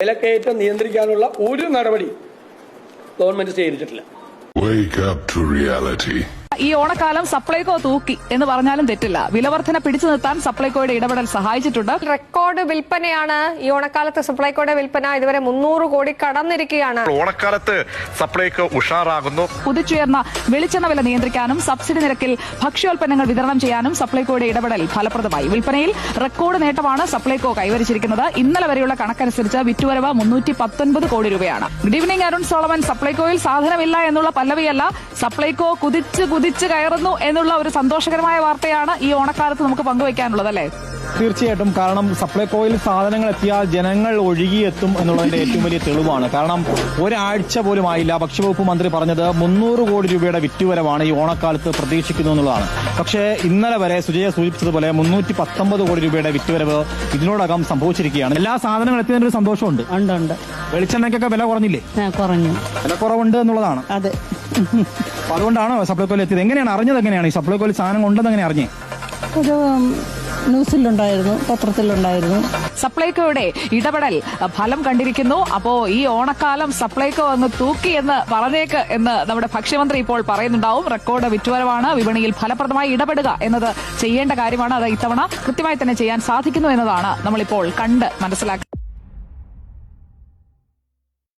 വിലക്കയറ്റം നിയന്ത്രിക്കാനുള്ള ഒരു നടപടി ഗവൺമെന്റ് ചെയ്തിട്ടില്ല. Wake up to reality. ഈ ഓണക്കാലം സപ്ലൈകോ തൂക്കി എന്ന് പറഞ്ഞാലും തെറ്റില്ല. വിലവർധന പിടിച്ചു നിർത്താൻ സപ്ലൈകോയുടെ ഇടപെടൽ സഹായിച്ചിട്ടുണ്ട്. റെക്കോർഡ് വിൽപ്പനയാണ് ഈ ഓണക്കാലത്ത് സപ്ലൈകോയുടെ വിൽപ്പന ഇതുവരെ 300 കോടി കടന്നിരിക്കുകയാണ്. ഓണക്കാലത്ത് സപ്ലൈകോ ഉഷാറാകുന്നു. കുതിച്ചുയർന്ന വെളിച്ചെണ്ണ വില നിയന്ത്രിക്കാനും സബ്സിഡി നിരക്കിൽ ഭക്ഷ്യോൽപ്പന്നങ്ങൾ വിതരണം ചെയ്യാനും സപ്ലൈകോയുടെ ഇടപെടൽ ഫലപ്രദമായി. വിൽപ്പനയിൽ റെക്കോർഡ് നേട്ടമാണ് സപ്ലൈകോ കൈവരിച്ചിരിക്കുന്നത്. ഇന്നലെ വരെയുള്ള കണക്കനുസരിച്ച് വിറ്റുവരവ് 319 കോടി രൂപയാണ്. Good evening Arun Solomon. സപ്ലൈകോയിൽ സാധനമില്ല എന്നുള്ള പല്ലവിയല്ല, സപ്ലൈകോ കുതിച്ച് കയറുന്നു എന്നുള്ള ഒരു സന്തോഷകരമായ വാർത്തയാണ് ഈ ഓണക്കാലത്ത് നമുക്ക് പങ്കുവയ്ക്കാനുള്ളത്, അല്ലേ? തീർച്ചയായിട്ടും. കാരണം സപ്ലൈകോയിൽ സാധനങ്ങൾ എത്തിയാൽ ജനങ്ങൾ ഒഴുകിയെത്തും എന്നുള്ളതിന്റെ ഏറ്റവും വലിയ തെളിവാണ്. കാരണം ഒരാഴ്ച പോലും ആയില്ല ഭക്ഷ്യവകുപ്പ് മന്ത്രി പറഞ്ഞത് 300 കോടി രൂപയുടെ വിറ്റുവരവാണ് ഈ ഓണക്കാലത്ത് പ്രതീക്ഷിക്കുന്നു എന്നുള്ളതാണ്. പക്ഷേ ഇന്നലെ വരെ സുജയ സൂചിപ്പിച്ചതുപോലെ 319 കോടി രൂപയുടെ വിറ്റുവരവ് ഇതിനോടകം സംഭവിച്ചിരിക്കുകയാണ്. എല്ലാ സാധനങ്ങളും എത്തിയതിനൊരു സന്തോഷമുണ്ട്. ഉണ്ട്. വെളിച്ചെണ്ണയ്ക്കൊക്കെ വില കുറഞ്ഞില്ലേ? കുറഞ്ഞു. വില കുറവുണ്ട് എന്നുള്ളതാണ്. അതെ. അപ്പൊ അതുകൊണ്ടാണോ സപ്ലൈകോയിൽ എത്തിയത്? എങ്ങനെയാണ് അറിഞ്ഞത്? എങ്ങനെയാണ് ഈ സപ്ലൈകോയിൽ സാധനം ഉണ്ടെന്ന് എങ്ങനെ അറിഞ്ഞേ? ഒരു ന്യൂസിലുണ്ടായിരുന്നു, പത്രത്തിലുണ്ടായിരുന്നു. സപ്ലൈകോയുടെ ഇടപെടൽ ഫലം കണ്ടിരിക്കുന്നു. അപ്പോ ഈ ഓണക്കാലം സപ്ലൈകോ അങ്ങ് തൂക്കി എന്ന് പറഞ്ഞേക്ക് എന്ന് നമ്മുടെ ഭക്ഷ്യമന്ത്രി ഇപ്പോൾ പറയുന്നുണ്ടാവും. റെക്കോർഡ് വിറ്റുവരവാണ്. വിപണിയിൽ ഫലപ്രദമായി ഇടപെടുക എന്നത് ചെയ്യേണ്ട കാര്യമാണ്. അത് ഇത്തവണ കൃത്യമായി തന്നെ ചെയ്യാൻ സാധിക്കുന്നു എന്നതാണ് നമ്മളിപ്പോൾ കണ്ട് മനസ്സിലാക്കുന്നത്.